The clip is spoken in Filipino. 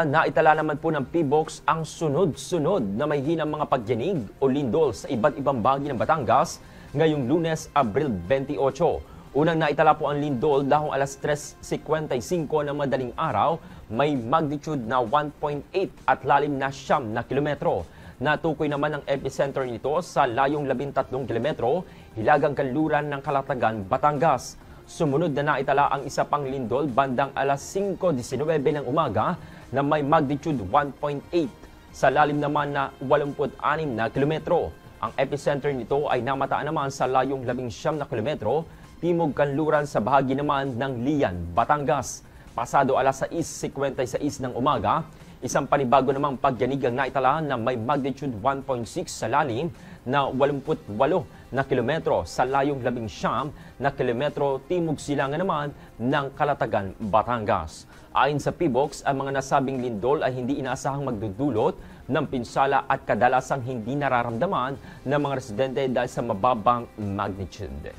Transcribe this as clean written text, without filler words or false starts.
Naitala naman po ng PBOX ang sunod-sunod na may hinang mga pagyanig o lindol sa iba't ibang bahagi ng Batangas ngayong Lunes, Abril 28. Unang naitala po ang lindol dahong alas 3:55 ng madaling araw, may magnitude na 1.8 at lalim na 9 kilometro. Natukoy naman ang epicenter nito sa layong 13 kilometro, hilagang kanluran ng Calatagan, Batangas. Sumunod na naitala ang isa pang lindol bandang alas 5:19 ng umaga na may magnitude 1.8 sa lalim naman na 86 na kilometro. Ang epicenter nito ay namataan naman sa layong 19 na kilometro, timog kanluran sa bahagi naman ng Lian, Batangas. Pasado alas 6:56 ng umaga, isang panibago namang pagyanig ang naitala na may magnitude 1.6 sa lalim na 88 na kilometro sa layong 19 na kilometro timog silangan naman ng Calatagan, Batangas. Ayon sa PBOX, ang mga nasabing lindol ay hindi inaasahang magdudulot ng pinsala at kadalasang hindi nararamdaman ng mga residente dahil sa mababang magnitude.